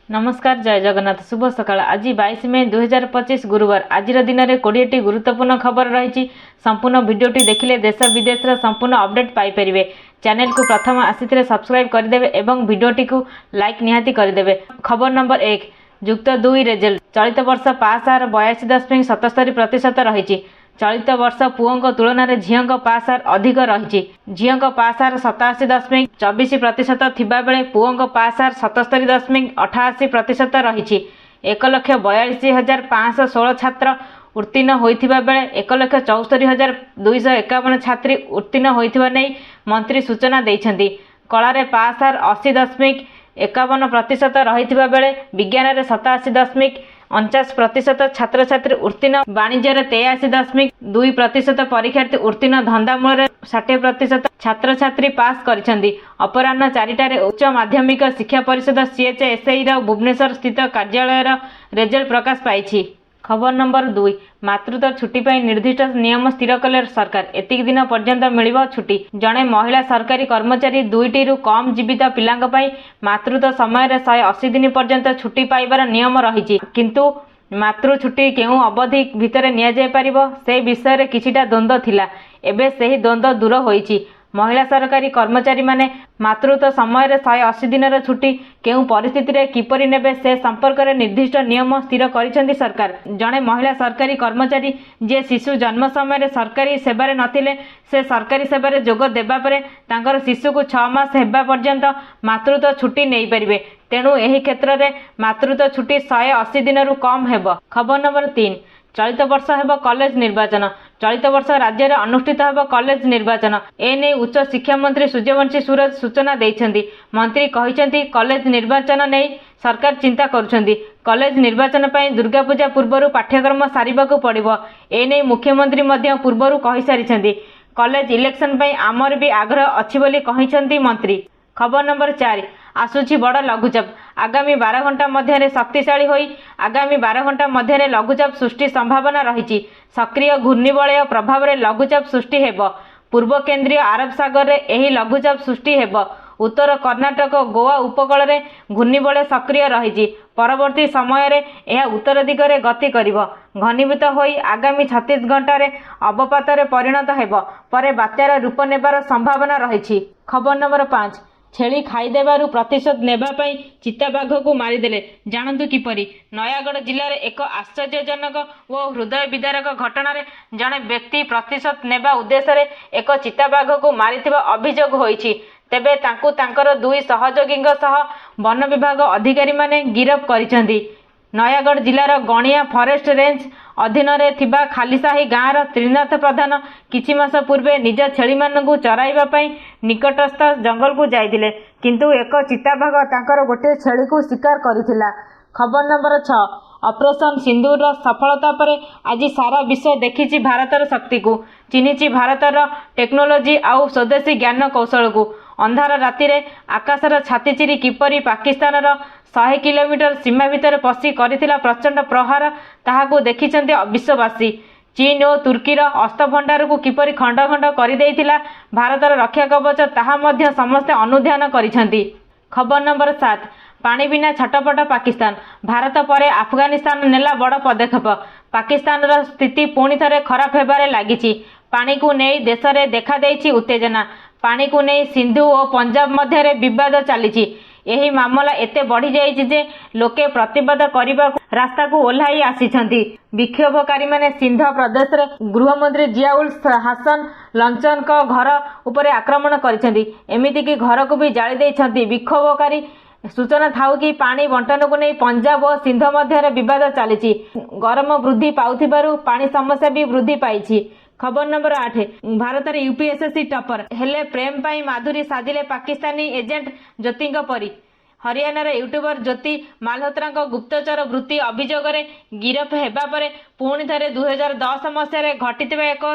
नमस्कार जय जगन्नाथ शुभ सकाळ आज 22 मे 2025 गुरुवार आज दिन में 20टी गुरुत्वपूर्ण खबर रही संपूर्ण भिडटी देखिले देश विदेश संपूर्ण अपडेट पाइपर चैनल को प्रथम आसी सब्सक्राइब करदे और भिडटी को लाइक निहाती करदे। खबर नंबर 1 युक्त 2 रिजल्ट चलित वर्ष पास हार 82.77% रही। चलित वर्ष पुओं तुलन में झीओं पास हार अधिक रही। झीओं पास हार 87.24% थिबा बेले पुओं पास हार 77.88% रही। 1,42,516 छात्र उत्तीर्ण होइथिबा बेले 1,74,251 छात्री उत्तीर्ण होइथिबा नै मंत्री सूचना दैछन्ति। कला रे पास हार 80.51% रहिथिबा बेले विज्ञान रे 87.49% छात्र छात्री उत्तीर्ण, वाणिज्य 83.2% परीक्षार्थी उत्तीर्ण, धंदामूल 60% छात्र छात्री पास करिसेंति। अपराह्न 4टारे उच्च माध्यमिक शिक्षा परिषद CHSI भुवनेश्वर स्थित कार्यालय रिजल्ट प्रकाश पाई। खबर नंबर 2 मातृत्व छुट्टी पर निर्दिष्ट नियम स्थिर कले सरकार। एतिक दिन पर्यंत मिलिबो छुट्टी। जड़े महिला सरकारी कर्मचारी 2टी रु कम जीवित पिलांक पई मातृत्व समय 180 दिन पर्यंत छुट्टी पाइबार नियम रही। किंतु मातृ छुट्टी केउ अवधि भितर निया जाय परिबो से विषय रे किछिटा द्वंद्व थिला। एबे सेही द्वंद्व दूर होईची। महिला सरकारी कर्मचारी माने मातृत्व समय 180 दिन छुट्टी केउ परिस्थिति रे किपरि नेबे से संपर्क में निर्दिष्ट नियम स्थिर करिसेंति सरकार। जड़े महिला सरकारी कर्मचारी जे शिशु जन्म समय सरकारी सेवारे नथिले से सरकारी सेवारे जोग देबा परे तांकर शिशु को 6 मास हेबा पर्यंत मातृत्व छुट्टी नहीं पारिबे। तेणु एही क्षेत्र में मातृत्व छुट्टी 180 दिन रु कम हेबो। खबर नंबर 3 चलित वर्ष हेब कॉलेज निर्वाचन। चलित वर्ष राज्य में अनुष्ठित हेब कॉलेज निर्वाचन। एने उच्च शिक्षा मंत्री सूर्यवंशी सूरज सूचना देइछन्ति। मंत्री कहिसेंति कॉलेज निर्वाचन नहीं सरकार चिंता करुछन्ति। कॉलेज निर्वाचन पई दुर्गा पूजा पूर्व पाठ्यक्रम सारिबाकू पड़िबो। एने मुख्यमंत्री मध्य पूर्व कहि सारिछन्ति। कॉलेज इलेक्शन पई आमर भी आग्रह अछि बोली कहिसेंति मंत्री। खबर नंबर 4 आसुची बड़ लघुचाप। आगामी 12 घंटा मध्य शक्तिशाली होई आगामी 12 घंटा मध्य लघुचाप सृष्टि संभावना रही। सक्रिय घूर्णिबलय प्रभाव में लघुचाप सृष्टि हेब। पूर्व केंद्रीय आरब सागर में एही लघुचाप सृष्टि हेब। उत्तर कर्नाटक गोवा उपकूल में घूर्णिबलय सक्रिय रही। परवर्ती समय रे यह उत्तर दिगरे गति करिवो। घनीभूत होई आगामी 36 घंटा अवपात परिणत हेब परे बात्यार रूप नेबार संभावना रही। खबर नंबर 5 छेली खाईदेबारु प्रतिशोध नेबापाई चिताबाघ को मारिदेले। जानतु किपरि। नयागढ़ जिले में एक आश्चर्यजनक और हृदय विदारक घटना रे जड़े व्यक्ति प्रतिशोध नेबा उद्देश्य रे एक चिताबाघ को मारिथिबा अभियोग होईछि। तेबे तांकु तांकर 2 सहयोगी सह वन विभाग अधिकारी माने गिरफ करिसेंति। नयागढ़ जिलार गणिया फॉरेस्ट रेंज अधीन रे थिबा खालीसाही गाँव त्रिनाथ प्रधान किछि मास पूर्वे निज छेली मानकु चराइबा पई निकटस्थ जंगल को जाइथिले। किंतु एक चिताबाघ तांकर गोटे छेली को शिकार करिथिला। खबर नंबर 6 ऑपरेशन सिंदूर सफलता पर आज सारा विश्व देखिछि भारतर शक्ति को, चिन्हिछि भारतर टेक्नोलोजी आउ स्वदेशी ज्ञान कौशल को। अंधार राति रे आकाशर छाती चिरी किपरि पाकिस्तान 100 किलोमीटर सीमा भितर पशि करिथिला प्रचंड प्रहार ताहाको देखिछन्ते विश्ववासी। चीन और तुर्कीर अस्तभंडार को किपरि खंड खंड कर देइथिला भारतर रक्षा कवच ताहा मध्य समस्ते अनुध्यान करिछन्ति। खबर नंबर 7 पानी बिना छटपट पाकिस्तान। भारत पर अफगानिस्तान नेला बड़ पदक्षेप। पाकिस्तान स्थिति पुणी थे खराब होबार लगी। पानी को नहीं देश में देखा देइछि उत्तेजना। पानी को नहीं सिंधु और पंजाब मध्य विवाद चली। यही मामला एते बढ़ी जाइछि जे लोके प्रतिवाद करने रास्ता को ओह्लाई आसिछन्ति। विक्षोभकारी माने सिंध प्रदेश रे गृहमंत्री जियाउल हासन लंचन को घर उपर आक्रमण करिसेंति। एमिति कि घर को भी जाली देइछन्ति। विक्षोभकारी सूचना थाउ कि पानी बंटन को नहीं पंजाब और सिंध मध्य विवाद चली। गरम वृद्धि पाउथिबारु पानी समस्या भी वृद्धि पाइछि। खबर नंबर 8 भारत रे यूपीएससी टपर हेले प्रेम पाई माधुरी साजिले पाकिस्तानी एजेंट ज्योति परी। हरियाणा रे यूट्यूबर ज्योति मालहोत्रा गुप्तचर वृत्ति अभियोग गिरफ हेबा परे पुणी थे 2010 मसीह घटिथिबा एक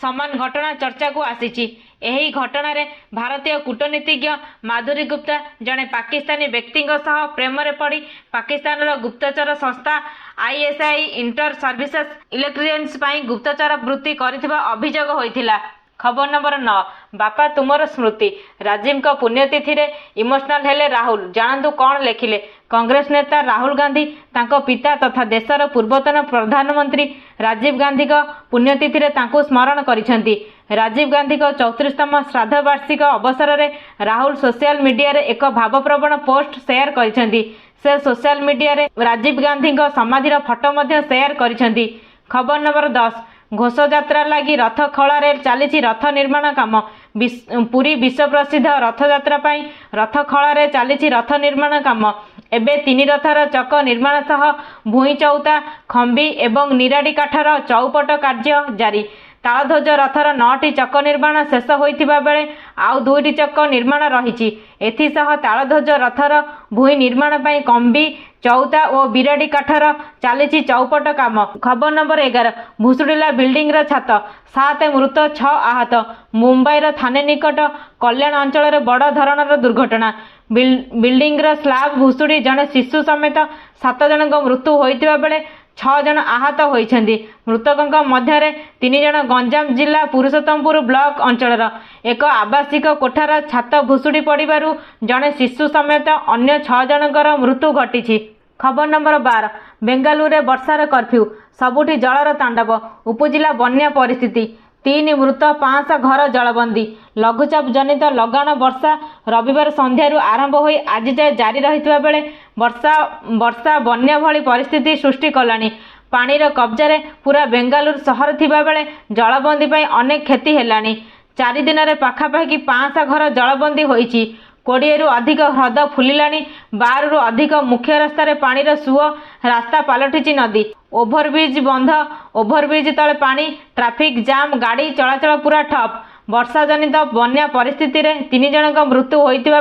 समान घटना चर्चा को आसीछि। एही घटना रे भारतीय कूटनीतिज्ञ माधुरी गुप्ता जड़े पाकिस्तानी व्यक्ति सह प्रेम रे पड़ी पाकिस्तान गुप्तचर संस्था ISI इंटर सर्विसेस इलेक्ट्रिशियंस पाई गुप्तचर वृत्ति करिथिबा अभियोग होइथिला। खबर नंबर 9 बापा तुमर स्मृति राजीव का पुण्यतिथि रे इमोशनल हेले राहुल जानतु कौन लेखिले। कांग्रेस नेता राहुल गांधी तांको पिता तथा देशर पूर्वतन प्रधानमंत्री राजीव गांधी का पुण्यतिथि रे तांको स्मरण करिसेंती। राजीव गांधी का 34तम श्राद्ध वार्षिक अवसर रे राहुल सोशल मीडिया रे एक भावप्रवण पोस्ट शेयर करिसेंती। से सोशल मीडिया रे राजीव गांधी का समाधिर फोटो मध्य शेयर करिसेंती। खबर नंबर 10 घोषयात्रा लगी रथ खड़ा चली रथ निर्माण काम। पुरी विश्व प्रसिद्ध रथयात्रा रथ खड़ा चली रथ निर्माण काम। एबे 3 रथर चक निर्माण सह भूई चौता खंबी एवं निराड़ी काठर चौपट कार्य जारी। तालध्वज रथर 9टी चक निर्माण शेष होइथिबा बेले आउ 2टी चक निर्माण रही। एथिसह तालध्वज रथर भूई निर्माण पाई कंबी चौता और बिराड़ी काठर चली चौपट काम। खबर नंबर 11 भुसुड़िला बिल्डिंग छात 7 मृत 6 आहत। मुंबईर थाने निकट कल्याण अंचल बड़ धरणर दुर्घटना। बिल्डिंग स्लाब भुसुड़ी जड़े शिशु समेत 7 जन मृत्यु होइतिबा बेले 6 जन आहत होइछन्ति। मृतकों मध्य 3 जन गंजाम जिला पुरुषोत्तमपुर ब्लॉक अंचल एक आवासिक कोठार छात भुसुड़ी पड़ू जड़े शिशु समेत अन्य 6 जनकर मृत्यु घटी। खबर नंबर 12 बेंगालुरु वर्षार कर्फ्यू सबुठी जलर तांडव उपजिला बन्या परिस्थिति। 3 मृत 5 घर जलबंदी। लघुचाप जनित लगाण वर्षा रविवार संध्यारू आरंभ हो आज जाए जारी रही बेले वर्षा बन्या भली परिस्थिति सृष्टि कलानी। पानीर कब्जारे पूरा बेंगालुरु सहर थिबा बेले जलबंदी पाई अनेक क्षति हेलानी। 4 दिन में पाखापाखि 5 घर जलबंदी होईची। 20 अधिक ह्रद फुलिलानी। 12 अधिक मुख्य रास्तार पानीर सुओ रास्ता पलटिची नदी। ओभरब्रिज बंध ओभरब्रिज तले पानी ट्राफिक जाम गाड़ी चलाचल पूरा ठप। वर्षा जनित बन्या परिस्थिति रे 3 जनक मृत्यु होइतिबा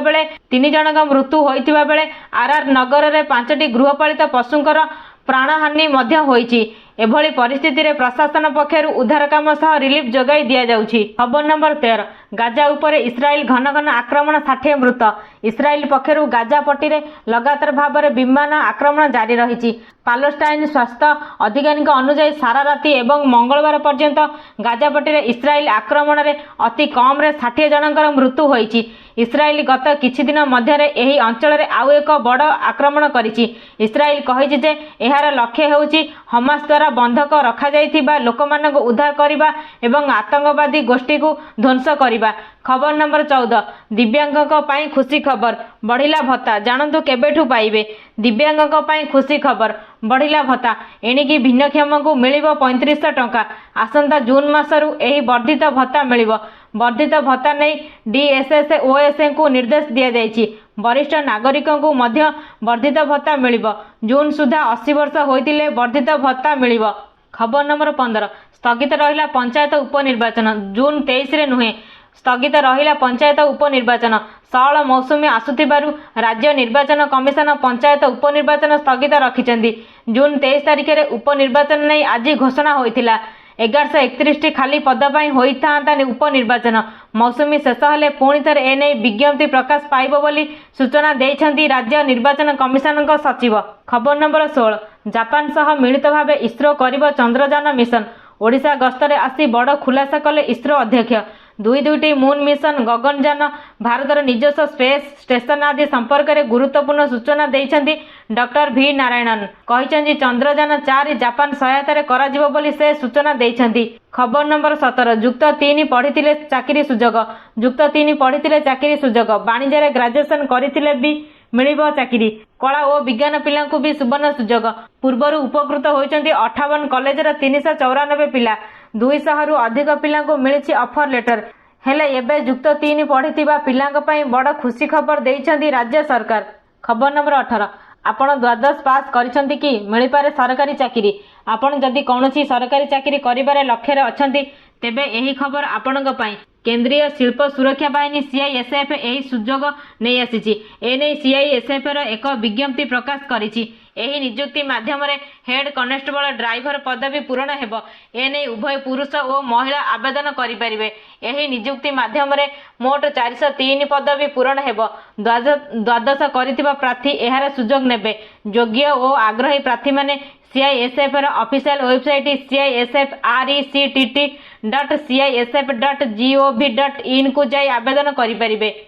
बेले आरआर नगर रे 5टी गृहपालित पशुंकर प्राणहानि मध्य होइची। एभली परिस्थिति रे प्रशासन पक्षर उद्धार काम सह रिलीफ जोगाई दिया जाउची। खबर नंबर 13 गाजा उपरे इस्राएल घन घन आक्रमण 60 मृत। इस्राएल पक्षर गाजा पट्टी रे लगातार भाव में विमान आक्रमण जारी रही। पालेस्टाइन स्वास्थ्य अधिकारी अनुसार सारा राति एवं मंगलवार पर्यंत गाजा पट्टी रे इस्राएल आक्रमण रे अति कम रे 60 जनकर मृत्यु होइची। इस्राएल गत किछि दिन मध्य एही अंचल रे आउ एक बड़ आक्रमण करिछि। इस्राएल कहिछि जे एहार लक्ष्य हेउछि हमास द्वारा बंधक रखा जाइथिबा लोकमानक उद्धार करिबा एवं आतंकवादी गोष्ठी को ध्वंस करिबा। खबर नंबर 14 दिव्यांगों पाई खुशी खबर बढ़िला भत्ता जानतु केबेठु पाइबे। दिव्यांगों पाई खुशी खबर बढ़िला भत्ता एणिकी भिन्नक्षम को मिलिबो 3500 टंका। आसंता जून मासरू एही वर्धित भत्ता मिलिबो। वर्धित भत्ता नहीं डीएसएस ओएसए को निर्देश दिया जाइछि। वरिष्ठ नागरिकों को मध्य वर्धित भत्ता मिलिबो। जून सुधा 80 वर्ष होइतिले वर्धित भत्ता मिलिबो। खबर नंबर 15 स्थगित रहिला पंचायत उपनिर्वाचन जून 23 रे नुहे। स्थगित रहिला पंचायत उपनिर्वाचन सहल मौसुमी आसुथिबारु राज्य निर्वाचन कमिशन पंचायत उपनिर्वाचन स्थगित रखिछन्ती। जून 23 तारिख रे उपनिर्वाचन नहीं आज घोषणा होइथिला। 1131 खाली पद पाई होइथांता उपनिर्वाचन मौसुमी शेष हेले पुणी थरे एने विज्ञप्ति प्रकाश पाइबो बोली सूचना देइछन्ती राज्य निर्वाचन कमिशन सचिव। खबर नंबर 16 जापान सह मिलित भावे इस्रो करिबो चंद्रयान मिशन। ओडिशा गस्तरे आसी बड़ खुलासा कले इस्रो अध्यक्ष। 2टी मून मिशन गगनयान भारतर निजस्व स्पेस स्टेशन आदि संपर्क में गुरुत्वपूर्ण सूचना देइछन्ती डॉक्टर वी नारायणन। कहिछन्ती चंद्रयान 4 जापान सहायतार कराजिबो बोली से सूचना देइछन्ती। खबर नंबर 17 युक्त 3 पढ़िथिले चाकरी सुजोग। युक्त 3 पढ़िथिले चाकरी सुजोग। वाणिज्य ग्रेजुएशन करिथिले भी मिलिबो चाकरी। कला और विज्ञान पिलांकु भी सुवर्ण सुजोग। पूर्वरु उपकृत होइछन्ती 58 कॉलेजर 394 पिला। 200 रु अधिक पिलांकु मिलिछि ऑफर लेटर। हेले एबे युक्त 3 पढ़िथिबा पिलांक पई बड़ खुशी खबर देइछन्ती राज्य सरकार। खबर नंबर 18 आपण द्वादश पास करिछन्ती कि मिलि पारे सरकारी चाकरी। आपण जदि कोनोसी सरकारी चाकरी करिबारे लक्ष्य रे अछन्ती तेबे एही खबर आपणक पई। केंद्रीय शिल्प सुरक्षा बाहिनी सीआईएसएफ यही सुजोग नहीं आसी। एने सीआईएसएफ एक विज्ञप्ति प्रकाश करिछि। एही नियुक्ति माध्यम हेड कनेस्टेबल ड्राइवर पदवी पूरण हेब। एने उभय पुरुष और महिला आवेदन करिपारिबे। एही नियुक्ति माध्यम मोट 403 पदवी पूरण हेब। द्वादश करिथिबा प्रार्थी एहार सुजोग नेबे। योग्य और आग्रही प्रार्थी माने सीआईएसएफ ऑफिशियल वेबसाइट CISFREC.CISF.gov.in को जाई आवेदन करिपारिबे।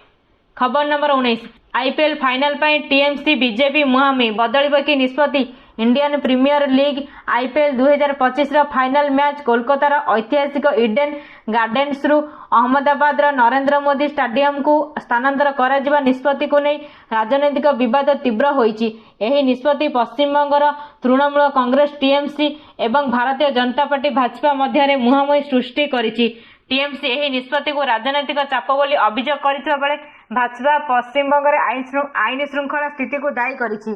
खबर नंबर 19 आईपीएल फाइनल पाई टीएमसी बीजेपी मुहांमुही बदलिब कि निष्पत्ति। Indian Premier League IPL 2025 final match कोलकातार ऐतिहासिक इडेन गार्डेन्स रु अहमदाबाद नरेंद्र मोदी स्टेडियम को स्थानांतर करा निष्पत्ति को नहीं राजनैतिक विवाद तीव्र होईछि। एही निष्पत्ति पश्चिम बंगर तृणमूल कांग्रेस टीएमसी एवं भारतीय जनता पार्टी भाजपा मध्य मुहांमुही सृष्टि करिछि। टीएमसी एही निष्पत्ति को राजनैतिक चाप बोली अभियोग करथिबा बेले भाजपा पश्चिम बंगर आईन श्रृंखला स्थिति को दायी करिछि।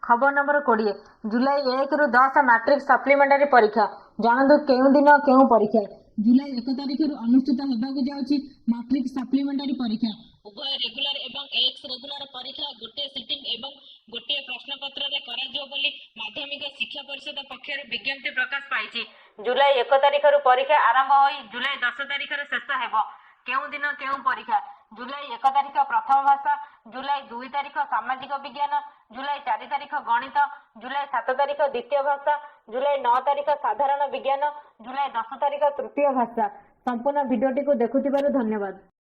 खबर नंबर 20 जुलाई 1 रु 10 मैट्रिक सप्लीमेंटारी परीक्षा जानतु केउ दिन केउ परीक्षा। जुलाई 1 तारिख रु अनुष्ठित हेबाकु जाउछि मैट्रिक सप्लीमेंटारी परीक्षा। उभय रेगुलर एवं एक्स रेगुलर परीक्षा गोटे सिटिंग एवं गोटे प्रश्नपत्र रे कराजियो बोली माध्यमिक शिक्षा परिषद पक्षर विज्ञप्ति प्रकाश पाइछि। जुलाई 1 तारिख रु परीक्षा आरंभ होई जुलाई 10 तारिख रे शेष हेबो। केउ दिन केउ परीक्षा। जुलाई 1 तारिख प्रथम भाषा, जुलाई 2 तारिख सामाजिक विज्ञान, जुलाई 4 तारिख गणित, जुलाई 7 तारिख द्वितीय भाषा, जुलाई 9 तारिख साधारण विज्ञान, जुलाई 10 तारिख तृतीय भाषा। संपूर्ण वीडियोटी को देखुथिबारु धन्यवाद।